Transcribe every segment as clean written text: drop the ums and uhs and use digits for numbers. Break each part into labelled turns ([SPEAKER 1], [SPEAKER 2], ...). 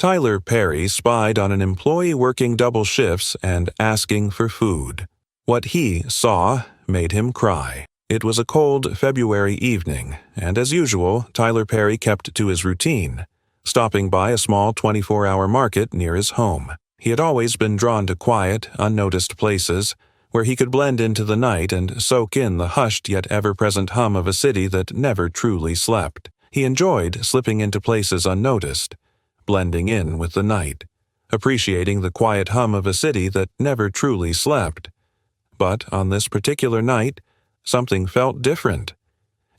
[SPEAKER 1] Tyler Perry spied on an employee working double shifts and asking for food. What he saw made him cry. It was a cold February evening, and as usual, Tyler Perry kept to his routine, stopping by a small 24-hour market near his home. He had always been drawn to quiet, unnoticed places, where he could blend into the night and soak in the hushed yet ever-present hum of a city that never truly slept. He enjoyed slipping into places unnoticed, blending in with the night, appreciating the quiet hum of a city that never truly slept. But on this particular night, something felt different.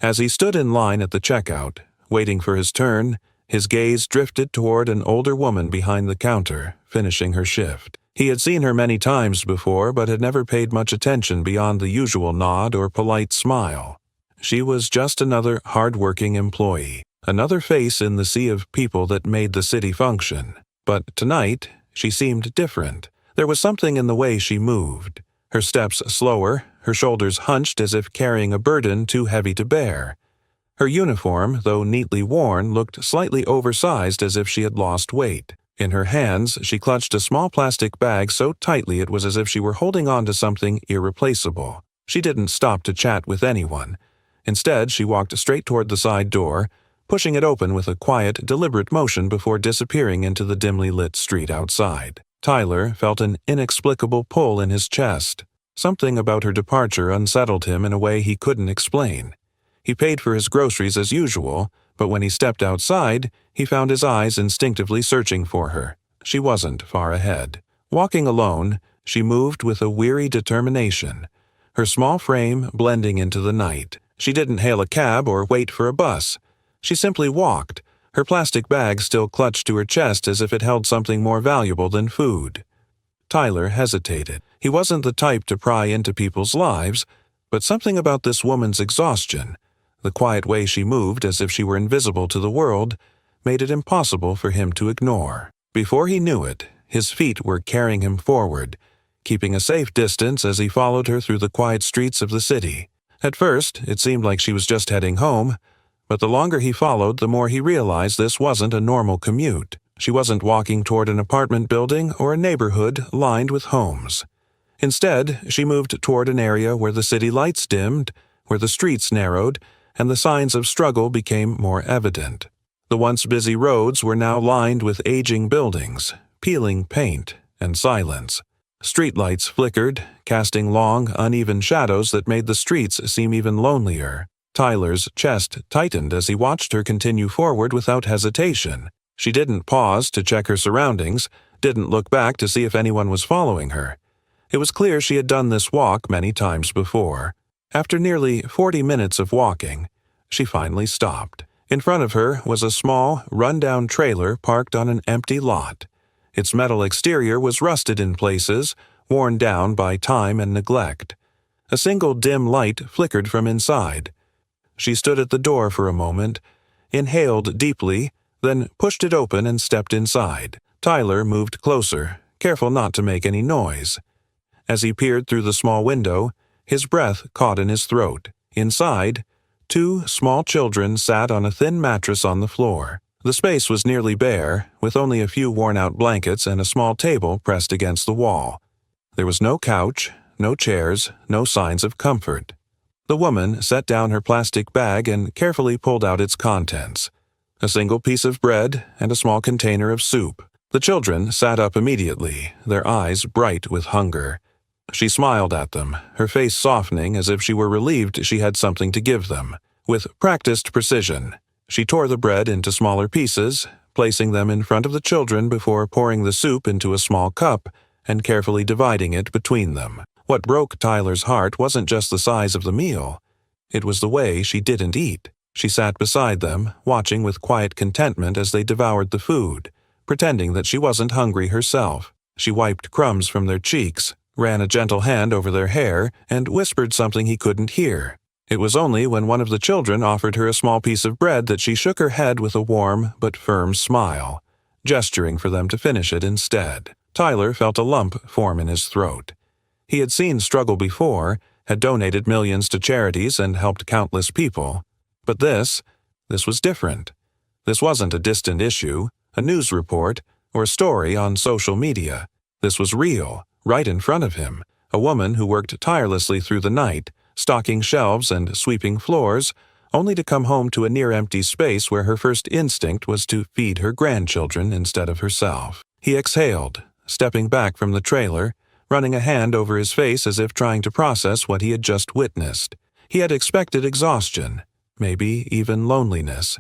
[SPEAKER 1] As he stood in line at the checkout, waiting for his turn, his gaze drifted toward an older woman behind the counter, finishing her shift. He had seen her many times before, but had never paid much attention beyond the usual nod or polite smile. She was just another hard-working employee, another face in the sea of people that made the city function. But tonight, she seemed different. There was something in the way she moved. Her steps slower, her shoulders hunched as if carrying a burden too heavy to bear. Her uniform, though neatly worn, looked slightly oversized as if she had lost weight. In her hands, she clutched a small plastic bag so tightly it was as if she were holding on to something irreplaceable. She didn't stop to chat with anyone. Instead, she walked straight toward the side door, pushing it open with a quiet, deliberate motion before disappearing into the dimly lit street outside. Tyler felt an inexplicable pull in his chest. Something about her departure unsettled him in a way he couldn't explain. He paid for his groceries as usual, but when he stepped outside, he found his eyes instinctively searching for her. She wasn't far ahead. Walking alone, she moved with a weary determination, her small frame blending into the night. She didn't hail a cab or wait for a bus. She simply walked, her plastic bag still clutched to her chest as if it held something more valuable than food. Tyler hesitated. He wasn't the type to pry into people's lives, but something about this woman's exhaustion, the quiet way she moved as if she were invisible to the world, made it impossible for him to ignore. Before he knew it, his feet were carrying him forward, keeping a safe distance as he followed her through the quiet streets of the city. At first, it seemed like she was just heading home, but the longer he followed, the more he realized this wasn't a normal commute. She wasn't walking toward an apartment building or a neighborhood lined with homes. Instead, she moved toward an area where the city lights dimmed, where the streets narrowed, and the signs of struggle became more evident. The once busy roads were now lined with aging buildings, peeling paint, and silence. Streetlights flickered, casting long, uneven shadows that made the streets seem even lonelier. Tyler's chest tightened as he watched her continue forward without hesitation. She didn't pause to check her surroundings, didn't look back to see if anyone was following her. It was clear she had done this walk many times before. After nearly 40 minutes of walking, she finally stopped. In front of her was a small, run-down trailer parked on an empty lot. Its metal exterior was rusted in places, worn down by time and neglect. A single dim light flickered from inside. She stood at the door for a moment, inhaled deeply, then pushed it open and stepped inside. Tyler moved closer, careful not to make any noise. As he peered through the small window, his breath caught in his throat. Inside, 2 small children sat on a thin mattress on the floor. The space was nearly bare, with only a few worn-out blankets and a small table pressed against the wall. There was no couch, no chairs, no signs of comfort. The woman set down her plastic bag and carefully pulled out its contents: a single piece of bread and a small container of soup. The children sat up immediately, their eyes bright with hunger. She smiled at them, her face softening as if she were relieved she had something to give them. With practiced precision, she tore the bread into smaller pieces, placing them in front of the children before pouring the soup into a small cup and carefully dividing it between them. What broke Tyler's heart wasn't just the size of the meal. It was the way she didn't eat. She sat beside them, watching with quiet contentment as they devoured the food, pretending that she wasn't hungry herself. She wiped crumbs from their cheeks, ran a gentle hand over their hair, and whispered something he couldn't hear. It was only when one of the children offered her a small piece of bread that she shook her head with a warm but firm smile, gesturing for them to finish it instead. Tyler felt a lump form in his throat. He had seen struggle before, had donated millions to charities and helped countless people. But this was different. This wasn't a distant issue, a news report, or a story on social media. This was real, right in front of him. A woman who worked tirelessly through the night, stocking shelves and sweeping floors, only to come home to a near-empty space where her first instinct was to feed her grandchildren instead of herself. He exhaled, stepping back from the trailer, running a hand over his face as if trying to process what he had just witnessed. He had expected exhaustion, maybe even loneliness,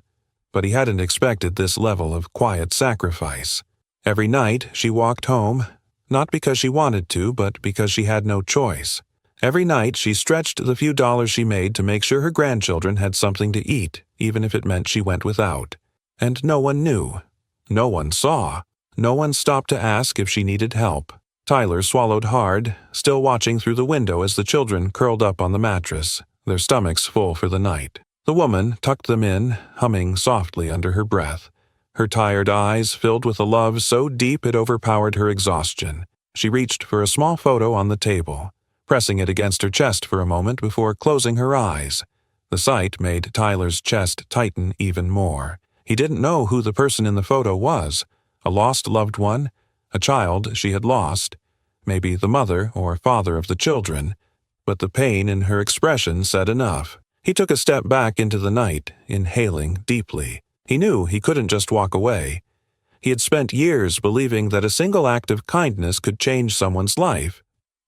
[SPEAKER 1] but he hadn't expected this level of quiet sacrifice. Every night she walked home, not because she wanted to, but because she had no choice. Every night she stretched the few dollars she made to make sure her grandchildren had something to eat, even if it meant she went without. And no one knew. No one saw. No one stopped to ask if she needed help. Tyler swallowed hard, still watching through the window as the children curled up on the mattress, their stomachs full for the night. The woman tucked them in, humming softly under her breath. Her tired eyes filled with a love so deep it overpowered her exhaustion. She reached for a small photo on the table, pressing it against her chest for a moment before closing her eyes. The sight made Tyler's chest tighten even more. He didn't know who the person in the photo was. A lost loved one, a child she had lost, maybe the mother or father of the children, but the pain in her expression said enough. He took a step back into the night, inhaling deeply. He knew he couldn't just walk away. He had spent years believing that a single act of kindness could change someone's life.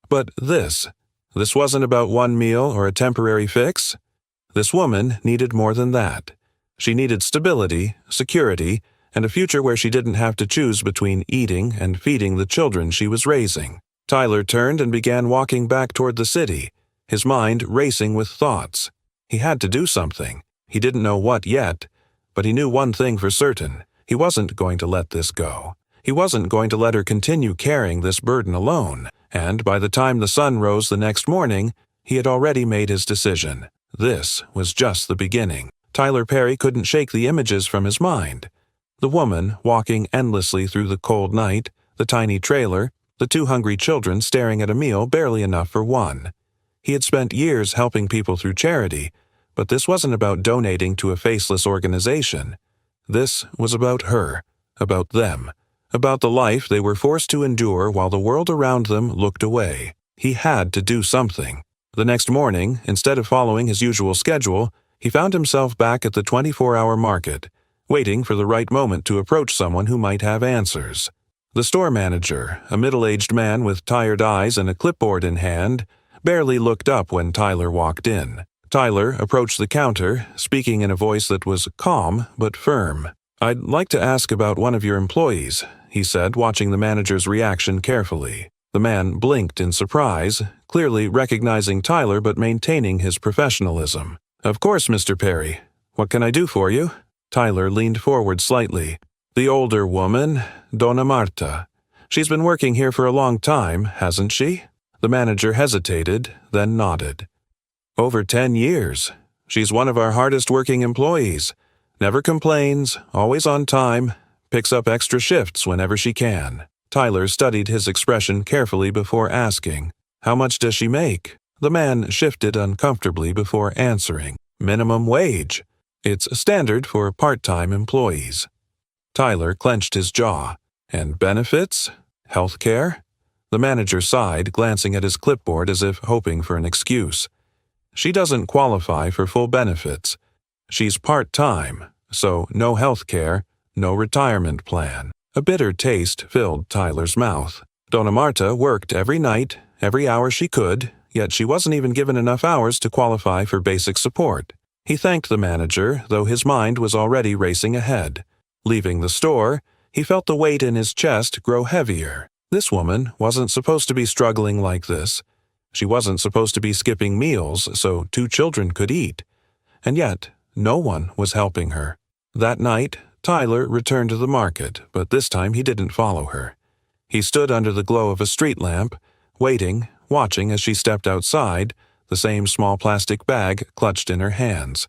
[SPEAKER 1] But this wasn't about one meal or a temporary fix. This woman needed more than that. She needed stability, security, and a future where she didn't have to choose between eating and feeding the children she was raising. Tyler turned and began walking back toward the city, his mind racing with thoughts. He had to do something. He didn't know what yet, but he knew one thing for certain. He wasn't going to let this go. He wasn't going to let her continue carrying this burden alone. And by the time the sun rose the next morning, he had already made his decision. This was just the beginning. Tyler Perry couldn't shake the images from his mind. The woman walking endlessly through the cold night, the tiny trailer, the two hungry children staring at a meal barely enough for one. He had spent years helping people through charity, but this wasn't about donating to a faceless organization. This was about her, about them, about the life they were forced to endure while the world around them looked away. He had to do something. The next morning, instead of following his usual schedule, he found himself back at the 24-hour market, waiting for the right moment to approach someone who might have answers. The store manager, a middle-aged man with tired eyes and a clipboard in hand, barely looked up when Tyler walked in. Tyler approached the counter, speaking in a voice that was calm but firm. "I'd like to ask about one of your employees," he said, watching the manager's reaction carefully. The man blinked in surprise, clearly recognizing Tyler but maintaining his professionalism. "Of course, Mr. Perry. What can I do for you?" Tyler leaned forward slightly. "The older woman, Donna Marta. She's been working here for a long time, hasn't she?" The manager hesitated, then nodded. "Over 10 years. She's one of our hardest-working employees. Never complains, always on time, picks up extra shifts whenever she can." Tyler studied his expression carefully before asking, "How much does she make?" The man shifted uncomfortably before answering, "Minimum wage. It's standard for part-time employees." Tyler clenched his jaw. "And benefits? Health care?" The manager sighed, glancing at his clipboard as if hoping for an excuse. "She doesn't qualify for full benefits. She's part-time, so no health care, no retirement plan." A bitter taste filled Tyler's mouth. Donna Marta worked every night, every hour she could, yet she wasn't even given enough hours to qualify for basic support. He thanked the manager, though his mind was already racing ahead. Leaving the store, he felt the weight in his chest grow heavier. This woman wasn't supposed to be struggling like this. She wasn't supposed to be skipping meals so 2 children could eat. And yet, no one was helping her. That night, Tyler returned to the market, but this time he didn't follow her. He stood under the glow of a street lamp, waiting, watching as she stepped outside, the same small plastic bag clutched in her hands.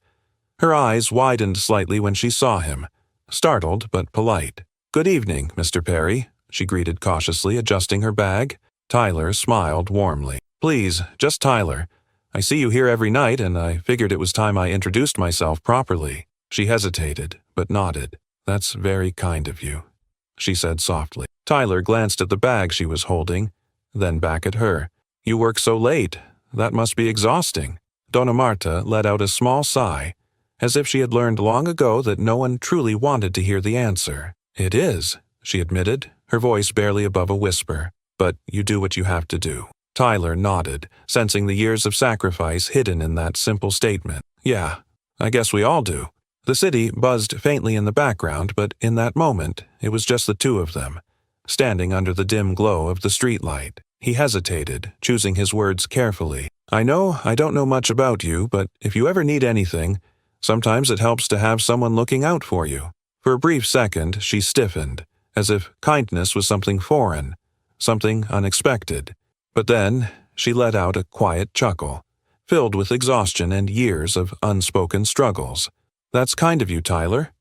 [SPEAKER 1] Her eyes widened slightly when she saw him, startled but polite. "Good evening, Mr. Perry," she greeted cautiously, adjusting her bag. Tyler smiled warmly. "Please, just Tyler. I see you here every night, and I figured it was time I introduced myself properly." She hesitated, but nodded. "That's very kind of you." she said softly. Tyler glanced at the bag she was holding, then back at her. You work so late. That must be exhausting. Donna Marta let out a small sigh, as if she had learned long ago that no one truly wanted to hear the answer. It is, she admitted, her voice barely above a whisper. But you do what you have to do. Tyler nodded, sensing the years of sacrifice hidden in that simple statement. Yeah, I guess we all do. The city buzzed faintly in the background, but in that moment, it was just the two of them, standing under the dim glow of the streetlight. He hesitated, choosing his words carefully. I know I don't know much about you, but if you ever need anything, sometimes it helps to have someone looking out for you. For a brief second, she stiffened, as if kindness was something foreign, something unexpected. But then, she let out a quiet chuckle, filled with exhaustion and years of unspoken struggles. That's kind of you, Tyler.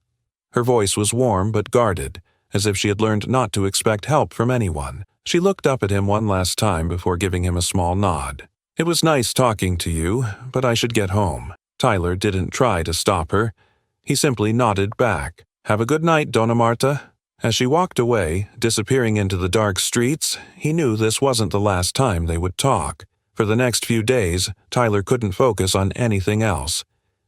[SPEAKER 1] Her voice was warm but guarded, as if she had learned not to expect help from anyone. She looked up at him one last time before giving him a small nod. It was nice talking to you, but I should get home. Tyler didn't try to stop her. He simply nodded back. Have a good night, Donna Marta. As she walked away, disappearing into the dark streets, he knew this wasn't the last time they would talk. For the next few days, Tyler couldn't focus on anything else.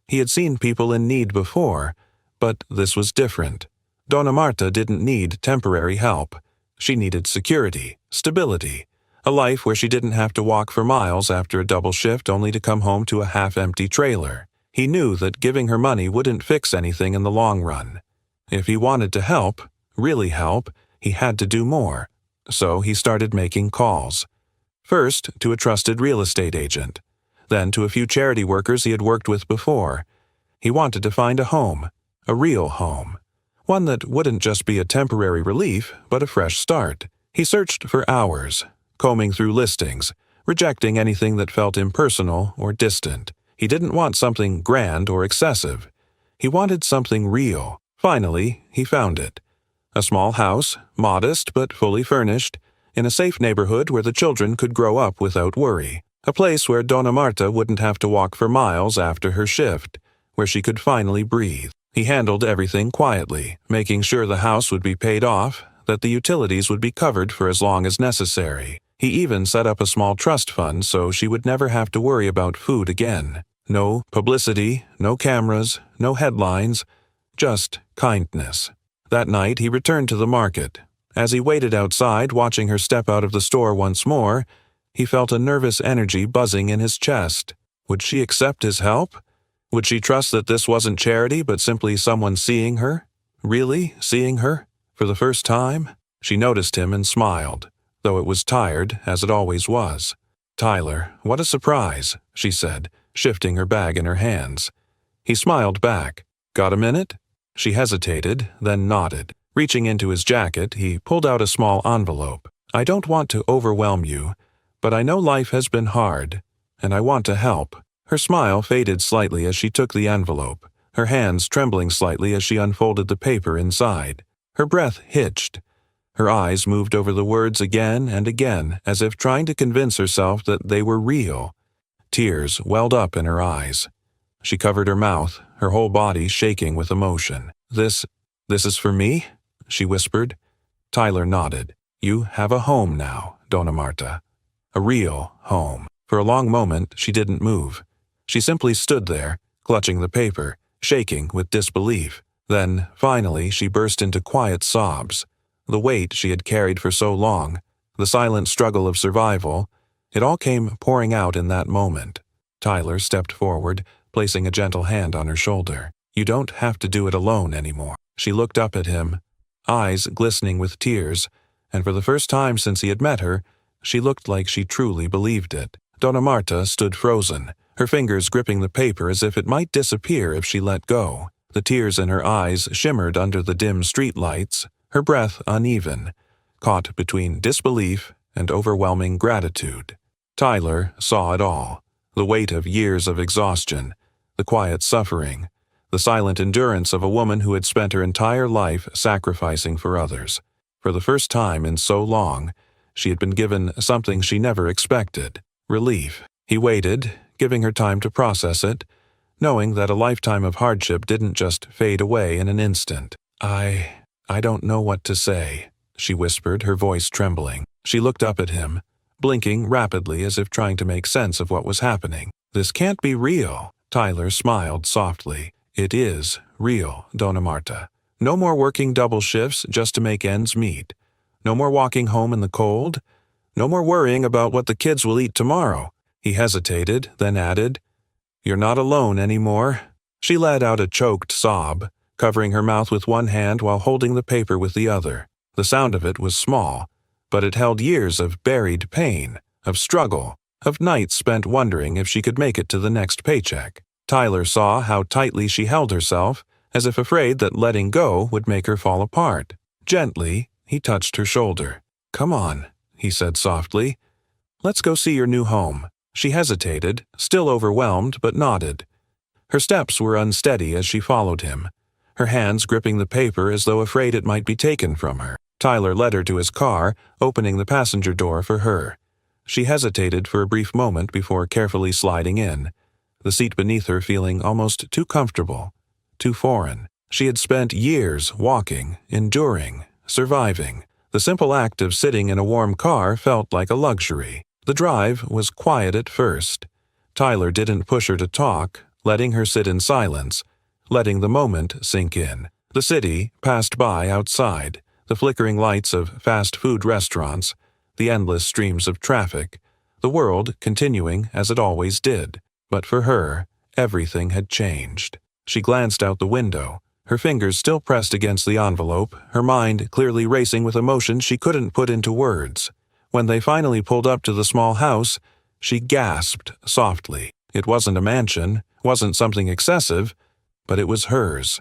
[SPEAKER 1] He had seen people in need before, but this was different. Donna Marta didn't need temporary help. She needed security, stability, a life where she didn't have to walk for miles after a double shift only to come home to a half-empty trailer. He knew that giving her money wouldn't fix anything in the long run. If he wanted to help, really help, he had to do more. So he started making calls. First to a trusted real estate agent, then to a few charity workers he had worked with before. He wanted to find a home, a real home, one that wouldn't just be a temporary relief, but a fresh start. He searched for hours, combing through listings, rejecting anything that felt impersonal or distant. He didn't want something grand or excessive. He wanted something real. Finally, he found it. A small house, modest but fully furnished, in a safe neighborhood where the children could grow up without worry. A place where Donna Marta wouldn't have to walk for miles after her shift, where she could finally breathe. He handled everything quietly, making sure the house would be paid off, that the utilities would be covered for as long as necessary. He even set up a small trust fund so she would never have to worry about food again. No publicity, no cameras, no headlines, just kindness. That night he returned to the market. As he waited outside, watching her step out of the store once more, he felt a nervous energy buzzing in his chest. Would she accept his help? Would she trust that this wasn't charity but simply someone seeing her? Really seeing her? For the first time? She noticed him and smiled, though it was tired, as it always was. Tyler, what a surprise, she said, shifting her bag in her hands. He smiled back. Got a minute? She hesitated, then nodded. Reaching into his jacket, he pulled out a small envelope. I don't want to overwhelm you, but I know life has been hard, and I want to help. Her smile faded slightly as she took the envelope, her hands trembling slightly as she unfolded the paper inside. Her breath hitched. Her eyes moved over the words again and again, as if trying to convince herself that they were real. Tears welled up in her eyes. She covered her mouth, her whole body shaking with emotion. This is for me? She whispered. Tyler nodded. You have a home now, Donna Marta. A real home. For a long moment, she didn't move. She simply stood there, clutching the paper, shaking with disbelief. Then, finally, she burst into quiet sobs. The weight she had carried for so long, the silent struggle of survival, it all came pouring out in that moment. Tyler stepped forward, placing a gentle hand on her shoulder. You don't have to do it alone anymore. She looked up at him, eyes glistening with tears, and for the first time since he had met her, she looked like she truly believed it. Donna Marta stood frozen, her fingers gripping the paper as if it might disappear if she let go. The tears in her eyes shimmered under the dim street lights, her breath uneven, caught between disbelief and overwhelming gratitude. Tyler saw it all, the weight of years of exhaustion, the quiet suffering, the silent endurance of a woman who had spent her entire life sacrificing for others. For the first time in so long, she had been given something she never expected. Relief. He waited, giving her time to process it, knowing that a lifetime of hardship didn't just fade away in an instant. "I don't know what to say," she whispered, her voice trembling. She looked up at him, blinking rapidly as if trying to make sense of what was happening. "This can't be real." Tyler smiled softly. "It is real, Dona Marta. No more working double shifts just to make ends meet. No more walking home in the cold. No more worrying about what the kids will eat tomorrow." He hesitated, then added, "You're not alone anymore." She let out a choked sob, covering her mouth with one hand while holding the paper with the other. The sound of it was small, but it held years of buried pain, of struggle, of nights spent wondering if she could make it to the next paycheck. Tyler saw how tightly she held herself, as if afraid that letting go would make her fall apart. Gently, he touched her shoulder. "Come on," he said softly. "Let's go see your new home." She hesitated, still overwhelmed, but nodded. Her steps were unsteady as she followed him, her hands gripping the paper as though afraid it might be taken from her. Tyler led her to his car, opening the passenger door for her. She hesitated for a brief moment before carefully sliding in, the seat beneath her feeling almost too comfortable, too foreign. She had spent years walking, enduring, surviving. The simple act of sitting in a warm car felt like a luxury. The drive was quiet at first. Tyler didn't push her to talk, letting her sit in silence, letting the moment sink in. The city passed by outside, the flickering lights of fast food restaurants, the endless streams of traffic, the world continuing as it always did. But for her, everything had changed. She glanced out the window, her fingers still pressed against the envelope, her mind clearly racing with emotions she couldn't put into words. When they finally pulled up to the small house, she gasped softly. It wasn't a mansion, wasn't something excessive, but it was hers.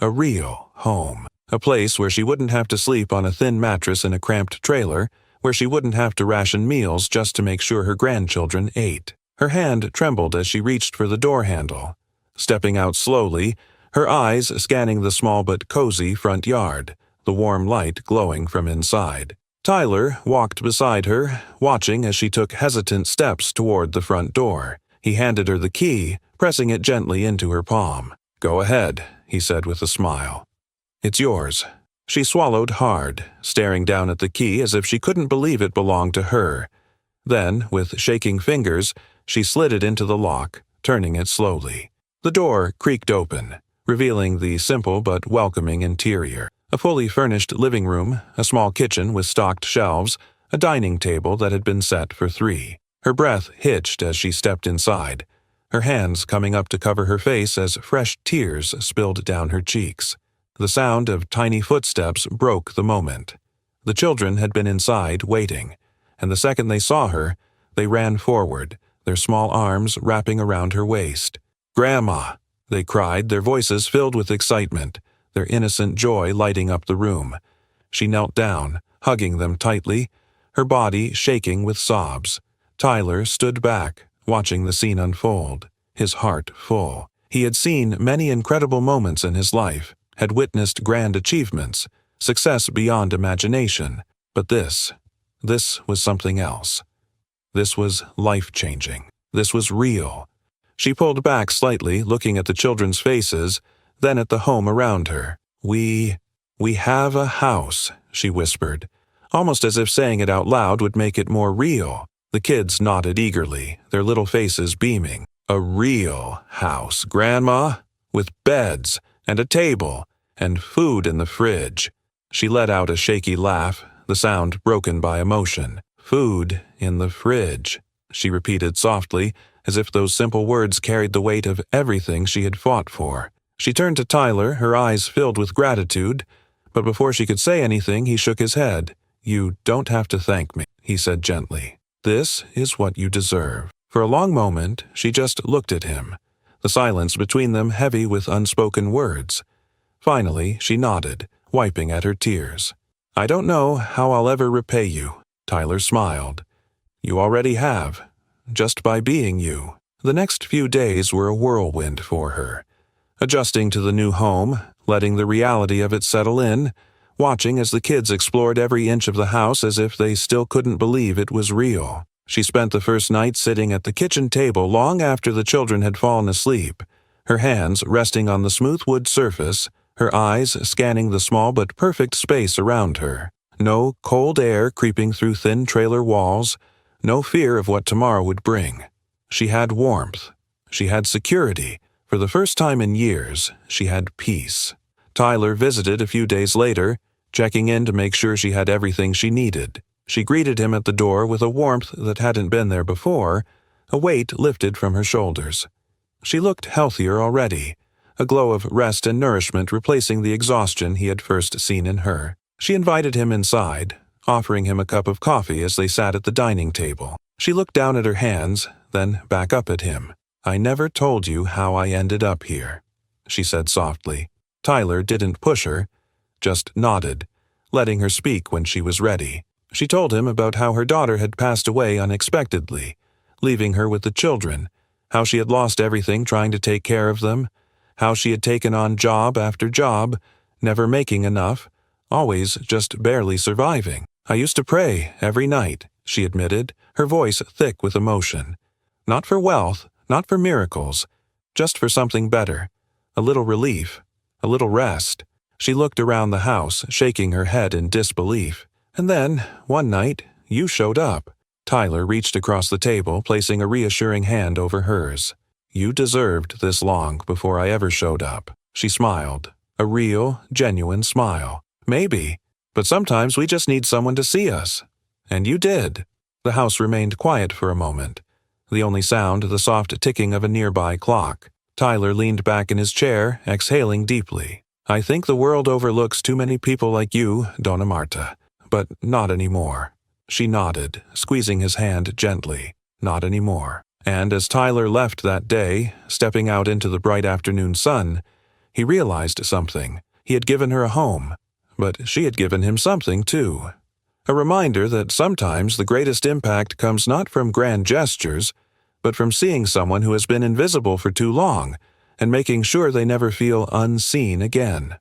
[SPEAKER 1] A real home. A place where she wouldn't have to sleep on a thin mattress in a cramped trailer, where she wouldn't have to ration meals just to make sure her grandchildren ate. Her hand trembled as she reached for the door handle. Stepping out slowly, her eyes scanning the small but cozy front yard, the warm light glowing from inside. Tyler walked beside her, watching as she took hesitant steps toward the front door. He handed her the key, pressing it gently into her palm. "Go ahead," he said with a smile. "It's yours." She swallowed hard, staring down at the key as if she couldn't believe it belonged to her. Then, with shaking fingers, she slid it into the lock, turning it slowly. The door creaked open, revealing the simple but welcoming interior. A fully furnished living room, a small kitchen with stocked shelves, a dining table that had been set for 3. Her breath hitched as she stepped inside, her hands coming up to cover her face as fresh tears spilled down her cheeks. The sound of tiny footsteps broke the moment. The children had been inside waiting, and the second they saw her, they ran forward, their small arms wrapping around her waist. "Grandma!" they cried, their voices filled with excitement, their innocent joy lighting up the room. She knelt down, hugging them tightly, her body shaking with sobs. Tyler stood back, watching the scene unfold, his heart full. He had seen many incredible moments in his life, had witnessed grand achievements, success beyond imagination, but this was something else. This was life-changing. This was real. She pulled back slightly, looking at the children's faces, then at the home around her. We have a house," she whispered, almost as if saying it out loud would make it more real. The kids nodded eagerly, their little faces beaming. "A real house, Grandma, with beds and a table and food in the fridge." She let out a shaky laugh, the sound broken by emotion. "Food in the fridge," she repeated softly, as if those simple words carried the weight of everything she had fought for. She turned to Tyler, her eyes filled with gratitude, but before she could say anything, he shook his head. "You don't have to thank me," he said gently. "This is what you deserve." For a long moment, she just looked at him, the silence between them heavy with unspoken words. Finally, she nodded, wiping at her tears. "I don't know how I'll ever repay you," Tyler smiled. "You already have, just by being you." The next few days were a whirlwind for her. Adjusting to the new home, letting the reality of it settle in, watching as the kids explored every inch of the house as if they still couldn't believe it was real. She spent the first night sitting at the kitchen table long after the children had fallen asleep, her hands resting on the smooth wood surface, her eyes scanning the small but perfect space around her. No cold air creeping through thin trailer walls, no fear of what tomorrow would bring. She had warmth. She had security. For the first time in years, she had peace. Tyler visited a few days later, checking in to make sure she had everything she needed. She greeted him at the door with a warmth that hadn't been there before, a weight lifted from her shoulders. She looked healthier already, a glow of rest and nourishment replacing the exhaustion he had first seen in her. She invited him inside, offering him a cup of coffee as they sat at the dining table. She looked down at her hands, then back up at him. "I never told you how I ended up here," she said softly. Tyler didn't push her, just nodded, letting her speak when she was ready. She told him about how her daughter had passed away unexpectedly, leaving her with the children, how she had lost everything trying to take care of them, how she had taken on job after job, never making enough, always just barely surviving. "I used to pray every night," she admitted, her voice thick with emotion. Not for wealth, not for miracles, just for something better, a little relief, a little rest. She looked around the house, shaking her head in disbelief. "And then, one night, you showed up." Tyler reached across the table, placing a reassuring hand over hers. "You deserved this long before I ever showed up." She smiled, a real, genuine smile. "Maybe, but sometimes we just need someone to see us. And you did." The house remained quiet for a moment, the only sound the soft ticking of a nearby clock. Tyler leaned back in his chair, exhaling deeply. "I think the world overlooks too many people like you, Donna Marta, but not anymore." She nodded, squeezing his hand gently. Not anymore. And as Tyler left that day, stepping out into the bright afternoon sun, he realized something. He had given her a home, but she had given him something too. A reminder that sometimes the greatest impact comes not from grand gestures, but from seeing someone who has been invisible for too long and making sure they never feel unseen again.